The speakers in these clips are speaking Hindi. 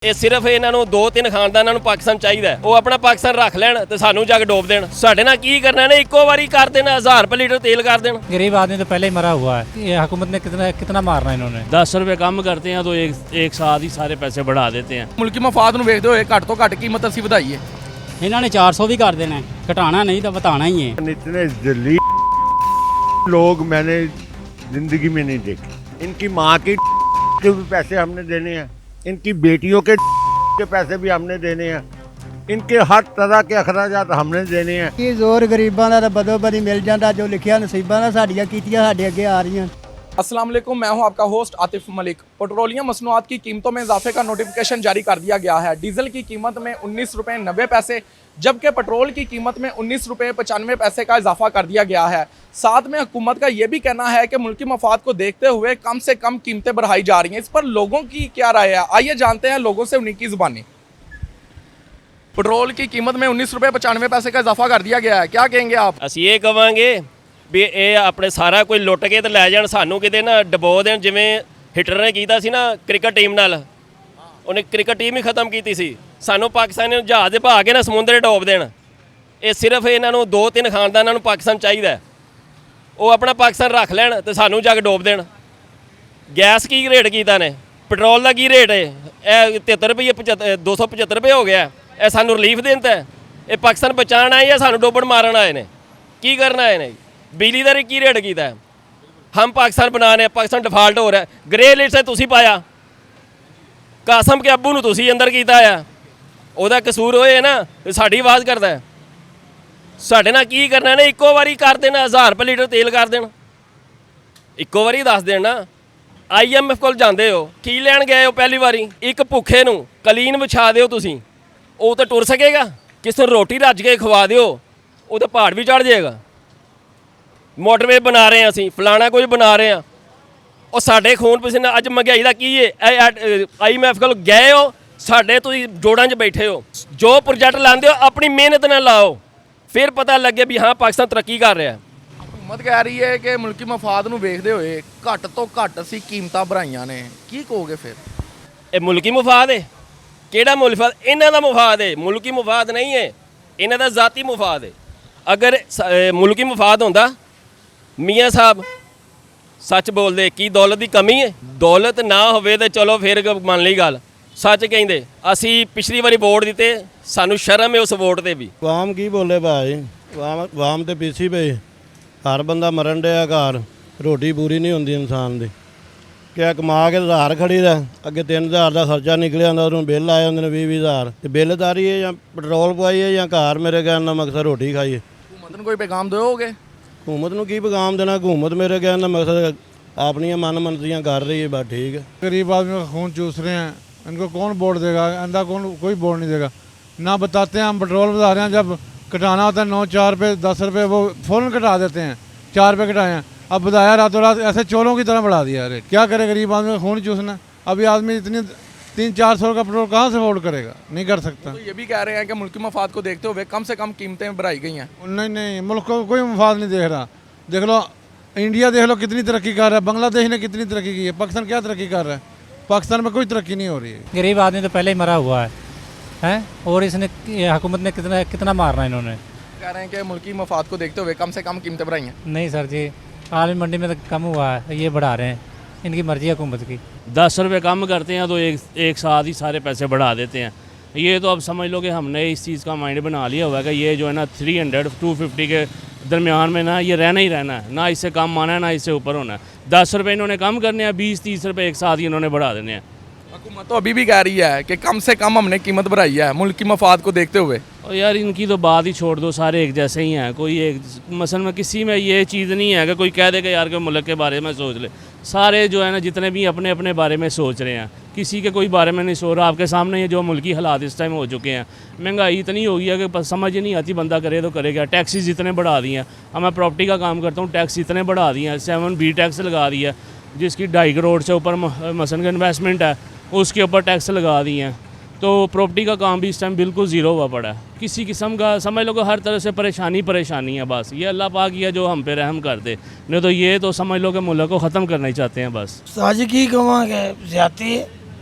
ਇਹ ਸਿਰਫ ਇਹਨਾਂ ਨੂੰ 2-3 ਖਾਨਦਾਨਾਂ ਨੂੰ ਪਾਕਿਸਤਾਨ ਚਾਹੀਦਾ ਉਹ ਆਪਣਾ ਪਾਕਿਸਤਾਨ ਰੱਖ ਲੈਣ ਤੇ ਸਾਨੂੰ ਜਾ ਕੇ ਡੋਬ ਦੇਣ। ਸਾਡੇ ਨਾਲ ਕੀ ਕਰਨਾ ਨੇ, ਇੱਕੋ ਵਾਰੀ ਕਰ ਦੇਣਾ, 1000 रुपये लीटर तेल कर देना। गरीब आदमी तो पहले ही मरा हुआ है, ये हुकूमत ने कितना मारना इन्होंने। 10 रुपये कम करते हैं तो एक साथ ही सारे पैसे बढ़ा देते हैं। ਮੁਲਕੀ ਮਫਾਦ ਨੂੰ ਵੇਖਦੇ ਹੋਏ ਘੱਟ ਤੋਂ ਘੱਟ ਕੀਮਤ ਅਸੀਂ ਵਧਾਈ ਹੈ। इन्होंने 400 भी कर देना है, घटाना नहीं तो बताना ही है। इतने जलील लोग मैंने जिंदगी में नहीं देखे। इनकी माँ के भी पैसे हमने देने हैं, इनकी बेटियों के पैसे भी हमने देने हैं, इनके हर तरह के अखराजात हमने देने हैं। ਕੀ ਜ਼ੋਰ ਗਰੀਬਾਂ ਦਾ ਤਾਂ ਬਦੋ ਬਦੀ ਮਿਲ ਜਾਂਦਾ, ਜੋ ਲਿਖਿਆ ਨਸੀਬਾਂ ਦਾ ਸਾਡੀਆਂ ਕੀਤੀਆਂ ਸਾਡੇ ਅੱਗੇ ਆ ਰਹੀਆਂ। अस्सलाम वालेकुम, मैं हूं आपका होस्ट आतिफ मलिक। पेट्रोलियम मसनूआत की कीमतों में इजाफे का नोटिफिकेशन जारी कर दिया गया है। डीजल की कीमत में 19 रुपये 90 पैसे, जबकि पेट्रोल की कीमत में 19 रुपये 95 पैसे का इजाफा कर दिया गया है। साथ में हुकूमत का ये भी कहना है कि मुल्की मफाद को देखते हुए कम से कम कीमतें बढ़ाई जा रही हैं। इस पर लोगों की क्या राय है, आइए जानते हैं लोगों से उन्हीं की ज़ुबानी। पेट्रोल की कीमत में 19 रुपये 95 पैसे का इजाफा कर दिया गया है, क्या कहेंगे आप? ਅਸੀਂ ਇਹ ਕਵਾਂਗੇ ਵੀ ਇਹ ਆਪਣੇ ਸਾਰਾ ਕੋਈ ਲੁੱਟ ਕੇ ਤੇ ਲੈ ਜਾਣ, ਸਾਨੂੰ ਕਿਤੇ ਨਾ ਡਬੋ ਦੇਣ, ਜਿਵੇਂ ਹਿਟਲਰ ਨੇ ਕੀਤਾ ਸੀ ਨਾ ਕ੍ਰਿਕਟ ਟੀਮ ਨਾਲ। ਉਹਨੇ ਕ੍ਰਿਕਟ ਟੀਮ ਹੀ ਖਤਮ ਕੀਤੀ ਸੀ। ਸਾਨੂੰ ਪਾਕਿਸਤਾਨ ਨੂੰ ਜਹਾਜ਼ ਦੇ ਭਾ ਕੇ ਨਾ ਸਮੁੰਦਰੇ ਡੋਬ ਦੇਣ। ਇਹ ਸਿਰਫ ਇਹਨਾਂ ਨੂੰ 2-3 ਖਾਨਦਾਨਾਂ ਨੂੰ ਪਾਕਿਸਤਾਨ ਚਾਹੀਦਾ ਉਹ ਆਪਣਾ ਪਾਕਿਸਤਾਨ ਰੱਖ ਲੈਣ ਤੇ ਸਾਨੂੰ ਜਾ ਕੇ ਡੋਬ ਦੇਣ। ਗੈਸ ਕੀ ਰੇਟ ਕੀਤਾ ਨੇ, ਪੈਟਰੋਲ ਦਾ ਕੀ ਰੇਟ ਹੈ? ਇਹ 73 ਰੁਪਏ 275 ਰੁਪਏ ਹੋ ਗਿਆ। ਇਹ ਸਾਨੂੰ ਰਿਲੀਫ ਦੇਣ ਤਾਂ ਇਹ ਪਾਕਿਸਤਾਨ ਬਚਾਉਣ ਆਏ ਜਾਂ ਸਾਨੂੰ ਡੋਬਣ ਮਾਰਨ ਆਏ ਨੇ? ਕੀ ਕਰਨ ਆਏ ਨੇ? ਬਿਜਲੀ ਦਾ ਕੀ ਰੇਟ ਕੀਤਾ ਹੈ? ਹਮ ਪਾਕਿਸਤਾਨ ਬਣਾ ਰਹੇ, ਪਾਕਿਸਤਾਨ ਡਿਫਾਲਟ ਹੋ ਰਿਹਾ। ਗ੍ਰੇ ਲਿਸਟ ਤੇ ਤੁਸੀਂ ਪਾਇਆ, ਕਾਸਮ ਕੇ ਅੱਬੂ ਨੂੰ ਤੁਸੀਂ ਅੰਦਰ ਕੀਤਾ ਆ। ਉਹਦਾ ਕਸੂਰ ਹੋਏ ਨਾ, ਸਾਡੀ ਆਵਾਜ਼ ਕਰਦਾ ਹੈ। ਸਾਡੇ ਨਾਲ ਕੀ ਕਰਨਾ ਨੇ, ਇੱਕੋ ਵਾਰੀ ਕਰ ਦੇਣਾ, 1000 रुपये लीटर तेल ਕਰ ਦੇਣ। ਇੱਕੋ ਵਾਰੀ ਦੱਸ ਦੇਣਾ। IMF ਕੋਲ ਜਾਂਦੇ ਹੋ, ਕੀ ਲੈਣ ਗਏ ਹੋ ਪਹਿਲੀ ਵਾਰੀ? ਇੱਕ ਭੁੱਖੇ ਨੂੰ ਕਲੀਨ ਵਿਛਾ ਦਿਓ ਤੁਸੀਂ, ਉਹ ਤਾਂ ਟੁਰ ਸਕੇਗਾ। ਕਿਸੇ ਨੂੰ ਰੋਟੀ ਰੱਜ ਕੇ ਖਵਾ ਦਿਓ, ਉਹ ਤਾਂ ਪਹਾੜ ਵੀ ਚੜ੍ਹ ਜਾਏਗਾ। ਮੋਟਰਵੇ ਬਣਾ ਰਹੇ ਹਾਂ ਅਸੀਂ, ਫਲਾਣਾ ਕੁਝ ਬਣਾ ਰਹੇ ਹਾਂ, ਉਹ ਸਾਡੇ ਖੂਨ ਪਸੀਨੇ। ਅੱਜ ਮਹਿੰਗਾਈ ਦਾ ਕੀ ਹੈ? IMF ਕੋਲ ਗਏ ਹੋ, ਸਾਡੇ ਤੁਸੀਂ ਜੋੜਾਂ 'ਚ ਬੈਠੇ ਹੋ। ਜੋ ਪ੍ਰੋਜੈਕਟ ਲਾਉਂਦੇ ਹੋ ਆਪਣੀ ਮਿਹਨਤ ਨਾਲ ਲਾਓ, ਫਿਰ ਪਤਾ ਲੱਗੇ ਵੀ ਹਾਂ ਪਾਕਿਸਤਾਨ ਤਰੱਕੀ ਕਰ ਰਿਹਾ। हुकूमत कह रही है कि मुल्की मफाद ਨੂੰ ਵੇਖਦੇ ਹੋਏ ਘੱਟ ਤੋਂ ਘੱਟ ਅਸੀਂ ਕੀਮਤਾਂ ਵਧਾਈਆਂ ਨੇ, ਕੀ ਕਹੋਗੇ ਫਿਰ? ਇਹ ਮੁਲਕੀ ਮੁਫਾਦ ਹੈ? ਕਿਹੜਾ ਮੁਲਫਾਦ? ਇਹਨਾਂ ਦਾ ਮੁਫਾਦ ਹੈ, ਮੁਲਕੀ ਮੁਫਾਦ ਨਹੀਂ ਹੈ। ਇਹਨਾਂ ਦਾ ਜ਼ਾਤੀ ਮੁਫਾਦ ਹੈ। ਅਗਰ ਮੁਲਕੀ ਮੁਫਾਦ ਹੁੰਦਾ, ਮੀਆਂ ਸਾਹਿਬ ਸੱਚ ਬੋਲਦੇ। ਕੀ ਦੌਲਤ ਦੀ ਕਮੀ ਹੈ? ਦੌਲਤ ਨਾ ਹੋਵੇ ਤਾਂ ਚਲੋ ਫਿਰ ਮੰਨ ਲਈ ਗੱਲ, ਸੱਚ ਕਹਿੰਦੇ। ਅਸੀਂ ਪਿਛਲੀ ਵਾਰੀ ਵੋਟ ਦਿੱਤੇ, ਸਾਨੂੰ ਸ਼ਰਮ ਹੈ ਉਸ ਵੋਟ ਤੇ ਵੀ। ਵਾਮ ਕੀ ਬੋਲੇ ਭਾਈ, ਵਾਮ ਤੇ ਪੀਸੀ ਪਈ। ਹਰ ਬੰਦਾ ਮਰਨ ਡਿਆ, ਘਰ ਰੋਟੀ ਪੂਰੀ ਨਹੀਂ ਹੁੰਦੀ ਇਨਸਾਨ ਦੀ। ਕਿਆ ਕਮਾ ਕੇ ਆਧਾਰ ਖੜੀ ਦਾ, ਅੱਗੇ 3000 ਦਾ ਖਰਚਾ ਨਿਕਲਿਆ ਜਾਂਦਾ, ਉਹਨੂੰ ਬਿੱਲ ਆ ਜਾਂਦੇ ਨੇ 20,000। ਤੇ ਬਿੱਲ ਤਾਰੀਏ ਜਾਂ ਪੈਟਰੋਲ ਪਵਾਈਏ ਜਾਂ ਘਰ ਮੇਰੇ ਕਹਿਣ ਦਾ ਮਕਸਦ ਰੋਟੀ ਖਾਈਏ। हुकूमत ਨੂੰ ਕੋਈ ਪੈਗਾਮ ਦਿਓਗੇ? हुकूमत ਨੂੰ ਕੀ ਪੈਗਾਮ ਦੇਣਾ? हुकूमत ਮੇਰੇ ਕਹਿਣ ਦਾ ਮਕਸਦ ਆਪਣੀਆਂ ਮਨਮਰਜ਼ੀਆਂ ਕਰ ਰਹੀ ਹੈ, ਬਸ ठीक है। गरीब आदमी का खून चूस रहे हैं, इनको कौन वोट देगा? अंधा कौन, कोई वोट नहीं देगा। ना बताते हैं हम पेट्रोल बढ़ा रहे हैं, जब घटाना होता है 9-4 रुपये 10 रुपये वो फ़ौरन घटा देते हैं। 4 रुपये घटाए हैं, अब बताया रातों रात ऐसे चोरों की तरह बढ़ा दिया रेट। क्या करे गरीब आदमी का खून चूसना? अभी आदमी इतनी 300-400 का पेट्रोल कहाँ से अफोर्ड करेगा? नहीं कर सकता। तो ये भी कह रहे हैं कि मुल्की मफाद को देखते हुए कम से कम कीमतें बढ़ाई गई हैं। नहीं, मुल्क को कोई मफाद नहीं देख रहा। देख लो इंडिया, देख लो कितनी तरक्की कर रहा है। बांग्लादेश ने कितनी तरक्की की है, पाकिस्तान क्या तरक्की कर रहा है? पाकिस्तान में कोई तरक्की नहीं हो रही है। गरीब आदमी तो पहले ही मरा हुआ है और इसने हुकूमत ने कितना मारना इन्होंने। कह रहे हैं कि मुल्की मफाद को देखते हुए कम से कम कीमतें बढ़ाई हैं। नहीं सर जी, आलमी मंडी में तो कम हुआ है, ये बढ़ा रहे हैं, इनकी मर्जी है हुकूमत की। 10 रुपये कम करते हैं तो एक साथ ही सारे पैसे बढ़ा देते हैं। ये तो अब समझ लो कि हमने इस चीज़ का माइंड बना लिया हुआ है कि ये जो है ना 300-250 के दरमियान में ना ये रहना ही रहना है, ना इससे कम आना है ना इससे ऊपर होना है। 10 रुपये इन्होंने कम करने हैं, 20-30 रुपये एक साथ ही इन्होंने बढ़ा देने हैं। हुकूमत तो अभी भी कह रही है कि कम से कम हमने कीमत बढ़ाई है मुल्की मफाद को देखते हुए। और यार इनकी तो बात ही छोड़ दो, सारे एक जैसे ही हैं। कोई एक मसल में किसी में ये चीज़ नहीं है कि कोई कह दे कि यार के मुल्क के बारे में सोच ले। सारे जो है ना जितने भी अपने अपने बारे में सोच रहे हैं, किसी के कोई बारे में नहीं सोच रहा। आपके सामने ये जो मुल्की हालात इस टाइम हो चुके हैं, महंगाई इतनी हो गई है कि समझ ही नहीं आती बंदा करे तो करे क्या। टैक्सेस इतने बढ़ा दिए हैं। अब मैं प्रॉपर्टी का काम करता हूँ, टैक्स इतने बढ़ा दिए हैं, 7B टैक्स लगा दिया, जिसकी 2.5 करोड़ से ऊपर मसलन का इन्वेस्टमेंट है उसके ऊपर टैक्स लगा दिए हैं। तो प्रॉपर्टी का काम भी इस टाइम बिल्कुल ज़ीरो हुआ पड़ा है। किसी किस्म का समझ लो कि हर तरह से परेशानी है। बस ये अल्लाह पाक ही है जो हम पे रहम कर दे, नहीं तो ये तो समझ लो कि मुल्क को ख़त्म करना ही चाहते हैं बस। साजी की कमांगे ज़्यादा है।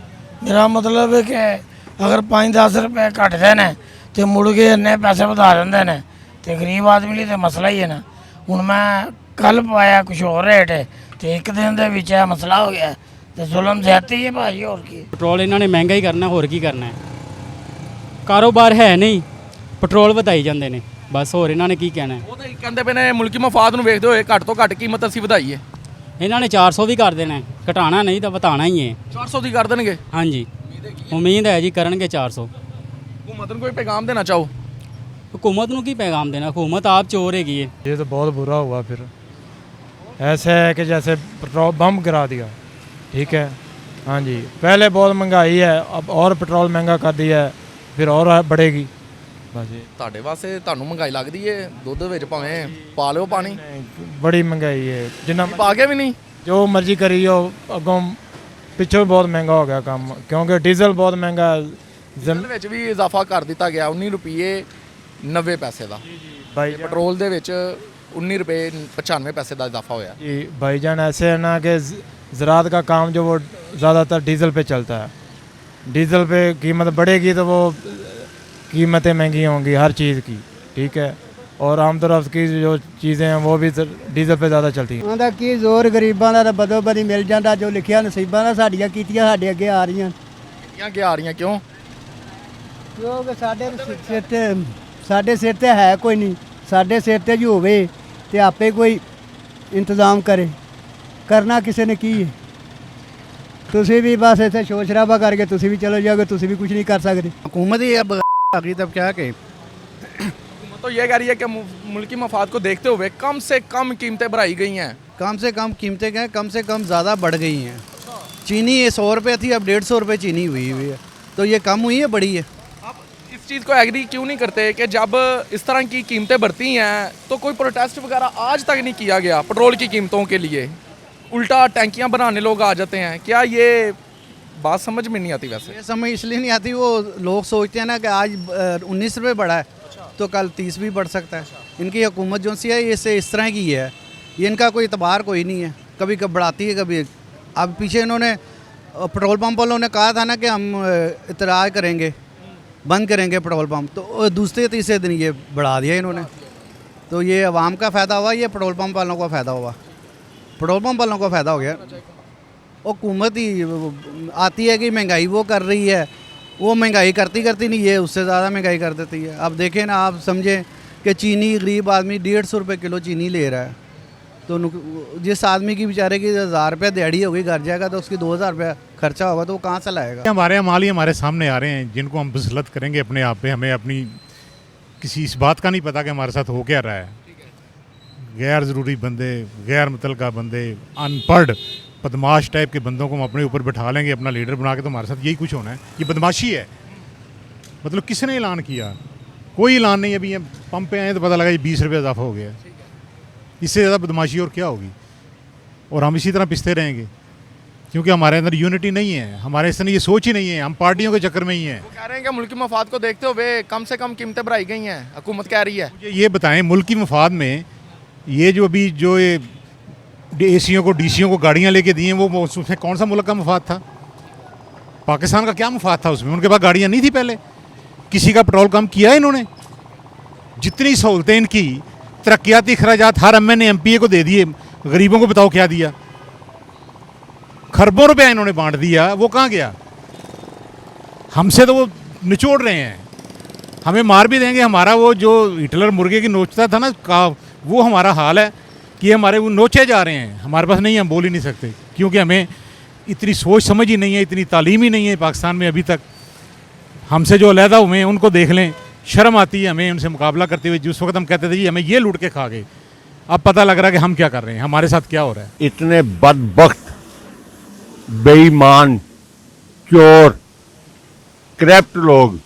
मेरा मतलब है कि ਅਗਰ 5-10 ਰੁਪਏ ਘਟਦੇ ਨੇ ਤੇ ਮੁੜ ਕੇ ਇੰਨੇ ਪੈਸੇ ਵਧਾ ਦਿੰਦੇ ਨੇ ਤੇ ਗਰੀਬ ਆਦਮੀ ਲਈ ਤੇ ਮਸਲਾ ਹੀ ਹੈ ਨਾ। ਹੁਣ ਮੈਂ ਕੱਲ ਪਾਇਆ ਕੁਝ ਹੋਰ ਰੇਟ ਹੈ ਤੇ ਇੱਕ ਦਿਨ ਦੇ ਵਿੱਚ ਇਹ ਮਸਲਾ ਹੋ ਗਿਆ ਤੇ ਜ਼ੁਲਮ ਜ਼ਿਆਦਤੀ ਹੈ ਭਾਜੀ, ਹੋਰ ਕੀ। ਪੈਟਰੋਲ ਇਹਨਾਂ ਨੇ ਮਹਿੰਗਾ ਹੀ ਕਰਨਾ, ਹੋਰ ਕੀ ਕਰਨਾ ਹੈ। ਕਾਰੋਬਾਰ ਹੈ ਨਹੀਂ, ਪੈਟਰੋਲ ਵਧਾਈ ਜਾਂਦੇ ਨੇ ਬਸ, ਹੋਰ ਇਹਨਾਂ ਨੇ ਕੀ ਕਹਿਣਾ ਹੈ। ਉਹ ਤਾਂ ਕਹਿੰਦੇ ਪਏ ਨੇ ਮੁਲਕੀ ਮਫਾਦ ਨੂੰ ਵੇਖਦੇ ਹੋਏ ਘੱਟ ਤੋਂ ਘੱਟ ਕੀਮਤ ਅਸੀਂ ਵਧਾਈ ਹੈ। ਇਹਨਾਂ ਨੇ 400 ਵੀ ਕਰ ਦੇਣਾ, ਘਟਾਣਾ ਨਹੀਂ ਤਾਂ ਵਧਾਣਾ ਹੀ ਹੈ। 400 ਦੀ ਕਰ ਦੇਣਗੇ। ਹਾਂਜੀ, ਉਮੀਦ ਹੈ ਜੀ ਕਰਨਗੇ 400। हुकूमत को कोई पैगाम देना चाहो? हुकूमत ਨੂੰ ਕੀ पैगाम देना, हुकूमत आप चोर हैगी है। ये तो बहुत बुरा हुआ। फिर ऐसे है कि जैसे पेट्रोल बम गिरा दिया। ठीक है, हाँ जी, पहले बहुत महंगाई है, अब और पेट्रोल महंगा कर दिया है, फिर और बढ़ेगी बस। ये ਤੁਹਾਡੇ ਵਾਸਤੇ ਤੁਹਾਨੂੰ ਮਹਿੰਗਾਈ ਲੱਗਦੀ ਏ? ਦੁੱਧ ਵਿੱਚ ਭਾਵੇਂ ਪਾ ਲਿਓ ਪਾਣੀ, बड़ी महंगाई है, जिन्ना ਪਾ ਕੇ ਵੀ ਨਹੀਂ। जो मर्जी करी हो, अगों पिछों भी बहुत महंगा हो गया काम, क्योंकि डीजल बहुत महंगा है। ਡੀਜ਼ਲ ਵਿੱਚ ਵੀ ਇਜ਼ਾਫਾ ਕਰ ਦਿੱਤਾ ਗਿਆ 19 ਰੁਪਏ 90 ਪੈਸੇ ਦਾ। भाई ਪੈਟਰੋਲ ਦੇ ਵਿੱਚ 19 ਰੁਪਏ 95 ਪੈਸੇ ਦਾ ਇਜ਼ਾਫਾ ਹੋਇਆ। जी भाईजान, ऐसे है ना कि ज़राअत का काम जो वो ज़्यादातर डीज़ल पे चलता है। डीज़ल पे कीमत बढ़ेगी तो वो कीमतें महंगी होंगी हर चीज़ की। ठीक है, और आमदरफ्त की जो चीज़ें हैं वो भी डीज़ल पे ज़्यादा चलती हैं। ਉਹਦਾ ਕੀ ਜ਼ੋਰ, ਗਰੀਬਾਂ ਦਾ ਤਾਂ ਬਦੋ ਬਦੀ ਮਿਲ ਜਾਂਦਾ, ਜੋ ਲਿਖਿਆ ਨਸੀਬਾਂ ਦਾ ਸਾਡੀਆਂ ਕੀਤੀਆਂ ਸਾਡੇ ਅੱਗੇ ਆ ਰਹੀਆਂ। ਕਿਉਂ ਕਿ ਆ ਰਹੀਆਂ ਕਿਉਂ? ਕਿਉਂਕਿ ਸਾਡੇ ਸਿਰ ਤੇ ਹੈ ਕੋਈ ਨਹੀਂ, ਸਾਡੇ ਸਿਰ ਤੇ ਜੋ ਹੋਵੇ ਤੇ ਆਪੇ ਕੋਈ ਇੰਤਜ਼ਾਮ ਕਰੇ। ਕਰਨਾ ਕਿਸੇ ਨੇ ਕੀ ਹੈ? ਤੁਸੀਂ ਵੀ ਬਸ ਇੱਥੇ ਸ਼ੋਰ ਸ਼ਰਾਬਾ ਕਰਕੇ ਤੁਸੀਂ ਵੀ ਚਲੇ ਜਾਓਗੇ, ਤੁਸੀਂ ਵੀ ਕੁਝ ਨਹੀਂ ਕਰ ਸਕਦੇ। हुकूमत ही अब आ गई, तब क्या कहें। हुकूमत तो ये कह रही है कि मुल्की मफाद को देखते हुए कम से कम कीमतें बढ़ाई गई हैं। कम से कम कीमतें क्या हैं, कम से कम ज़्यादा बढ़ गई हैं। चीनी ये 100 रुपये थी, अब 150 रुपये चीनी हुई है, तो ये कम हुई है बड़ी है। आप इस चीज़ को एग्री क्यों नहीं करते कि जब इस तरह की कीमतें बढ़ती हैं तो कोई प्रोटेस्ट वगैरह आज तक नहीं किया गया पेट्रोल की कीमतों के लिए? उल्टा टैंकियां बनाने लोग आ जाते हैं। क्या ये बात समझ में नहीं आती? वैसे ये समझ इसलिए नहीं आती, वो लोग सोचते हैं ना कि आज 19 रुपये बढ़ा है तो कल 30 भी बढ़ सकता है। इनकी हुकूमत जो सी है ये इस तरह की है, ये इनका कोई इतबार कोई नहीं है, कभी कब बढ़ाती है कभी। अब पीछे इन्होंने पेट्रोल पंप वालों ने कहा था ना कि हम इतराज़ करेंगे, बंद करेंगे पेट्रोल पंप, तो दूसरे तीसरे दिन ये बढ़ा दिया इन्होंने। तो ये आवाम का फ़ायदा हुआ, ये पेट्रोल पंप वालों का फ़ायदा हुआ, पेट्रोल पंप वालों का फ़ायदा हो गया। हुकूमत ही आती है कि महंगाई वो कर रही है, वो महंगाई करती नहीं, ये उससे ज़्यादा महंगाई कर देती है। अब देखें ना, आप समझें कि चीनी गरीब आदमी 150 रुपये किलो चीनी ले रहा है, तो जिस आदमी की बेचारे की 1000 रुपये दिहाड़ी होगी, घर जाएगा तो उसकी 2000 रुपये खर्चा होगा, तो वो कहाँ से लाएगा। हमारे अमाल ही हमारे सामने आ रहे हैं, जिनको हम बसलत करेंगे अपने आप पे, हमें अपनी किसी इस बात का नहीं पता कि हमारे साथ हो क्या रहा है। गैर ज़रूरी बंदे, गैर मुतलका बंदे, अनपढ़ बदमाश टाइप के बंदों को हम अपने ऊपर बैठा लेंगे अपना लीडर बना के, तो हमारे साथ यही कुछ होना है। ये बदमाशी है। मतलब किसने ऐलान किया? कोई ऐलान नहीं। अभी पंप पे आए तो पता लगा ये 20 रुपये इजाफा हो गया। इससे ज़्यादा बदमाशी और क्या होगी? और हम इसी तरह पिसते रहेंगे, क्योंकि हमारे अंदर यूनिटी नहीं है, हमारे अंदर ये सोच ही नहीं है, हम पार्टियों के चक्कर में ही हैं। वो कह रहे हैं कि मुल्की मफाद को देखते हुए कम से कम कीमतें बढ़ाई गई हैं, हुकूमत कह रही है। मुझे ये बताएं, मुल्की मफाद में ये जो अभी जो ये एसीओ को डीसीओ को गाड़ियाँ लेके दी हैं, वो उसमें कौन सा मुल्क का मफाद था? पाकिस्तान का क्या मफाद था उसमें? उनके पास गाड़ियाँ नहीं थी पहले। किसी का पेट्रोल कम किया है इन्होंने? जितनी सहूलतें इनकी, तरक्याती खराजात हर एमएनए एमपीए को दे दिए, गरीबों को बताओ क्या दिया? खरबों रुपया इन्होंने बांट दिया, वो कहाँ गया? हमसे तो वो निचोड़ रहे हैं, हमें मार भी देंगे। हमारा वो जो हिटलर मुर्गे की नोचता था ना का, वो हमारा हाल है कि हमारे वो नोचे जा रहे हैं। हमारे पास नहीं, हम बोल ही नहीं सकते, क्योंकि हमें इतनी सोच समझ ही नहीं है, इतनी तालीम ही नहीं है पाकिस्तान में अभी तक। हमसे जो अलहदा हुए हैं उनको देख लें, शर्म आती है हमें उनसे मुकाबला करते हुए। जिस वक्त हम कहते थे जी हमें ये लूट के खा गए, अब पता लग रहा है कि हम क्या कर रहे हैं, हमारे साथ क्या हो रहा है। इतने बदबख्त, बेईमान, चोर, करप्ट लोग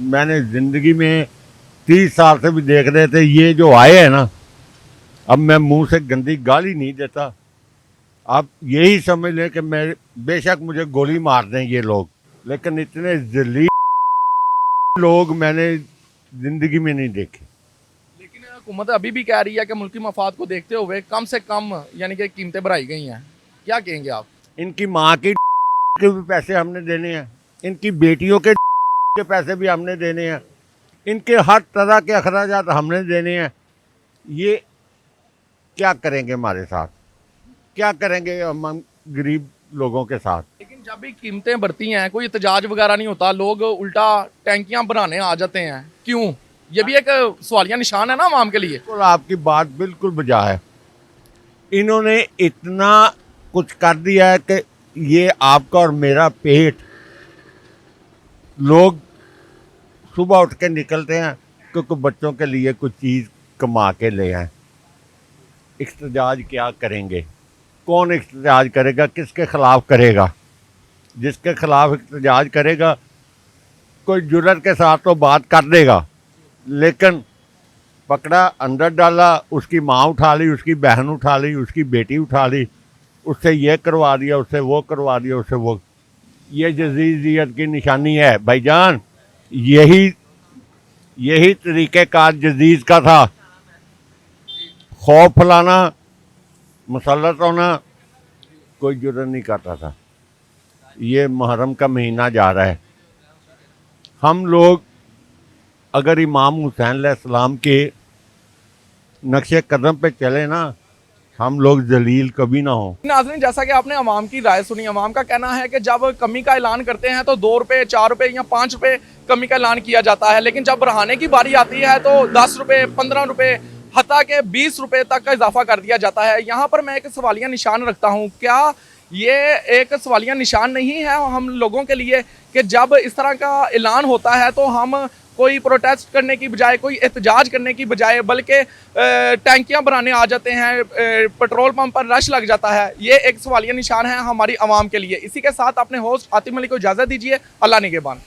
मैंने ज़िंदगी में 30 साल से भी देख रहे थे। ये जो आए हैं ना, अब मैं मुंह से गंदी गाली नहीं देता। आप यही समझ लें कि मैं, बेशक मुझे गोली मार दें ये लोग, लेकिन इतने जलील लोग मैंने ज़िंदगी में नहीं देखे। लेकिन हुकूमत अभी भी कह रही है कि मुल्की मफाद को देखते हुए कम से कम यानी कि कीमतें बढ़ाई गई हैं। क्या कहेंगे आप? इनकी माँ के भी पैसे हमने देने हैं, इनकी बेटियों के के पैसे भी हमने देने हैं, इनके हर तरह के अखराजात हमने देने हैं। ये क्या करेंगे हमारे साथ, क्या करेंगे हम गरीब लोगों के साथ। लेकिन जब भी कीमतें बढ़ती हैं कोई एहतजाज वगैरह नहीं होता, लोग उल्टा टैंकियां बनाने आ जाते हैं, क्यों? ये भी एक सवालिया निशान है ना आवाम के लिए। बिल्कुल आपकी बात बिल्कुल बजा है। इन्होंने इतना कुछ कर दिया है कि ये आपका और मेरा पेट, लोग सुबह उठ के निकलते हैं क्योंकि बच्चों के लिए कुछ चीज़ कमा के ले आए। इख्तिजाज क्या करेंगे, कौन इख्तिजाज करेगा, किसके ख़िलाफ़ करेगा? जिसके ख़िलाफ़ इख्तिजाज करेगा कोई जुर्रत के साथ तो बात कर देगा, लेकिन पकड़ा, अंदर डाला, उसकी माँ उठा ली, उसकी बहन उठा ली, उसकी बेटी उठा ली, उससे ये करवा दिया, उससे वो करवा दिया, उससे वो। ये जजीजियत की निशानी है भाईजान। यही तरीक़ेकार जजीज का था, खौफ फैलाना, मुसल्लत होना, कोई जुर्रत नहीं करता था। ये मुहर्रम का महीना जा रहा है, हम लोग अगर इमाम हुसैन अलैहिस्सलाम के नक्शे कदम पे चले ना, हम लोग जलील कभी ना हो। नाज़रीन, जैसा कि आपने अवाम की राय सुनी, अवाम का कहना है कि जब कमी का ऐलान करते हैं तो 2 रुपये, 4 रुपये या 5 रुपये कमी का ऐलान किया जाता है, लेकिन जब बढ़ाने की बारी आती है तो 10 रुपये, 15 रुपये, हत्ता के 20 रुपये तक का इजाफा कर दिया जाता है। यहाँ पर मैं एक सवालिया निशान रखता हूँ, क्या ये एक सवालिया निशान नहीं है हम लोगों के लिए कि जब इस तरह का ऐलान होता है तो हम कोई प्रोटेस्ट करने की बजाय, कोई एहतजाज करने की बजाय, बल्कि टैंकियां बनाने आ जाते हैं, पेट्रोल पंप पर रश लग जाता है। ये एक सवालिया निशान है हमारी आवाम के लिए। इसी के साथ अपने होस्ट आतिफ मलिक को इजाज़त दीजिए। अल्लाह निगहबान।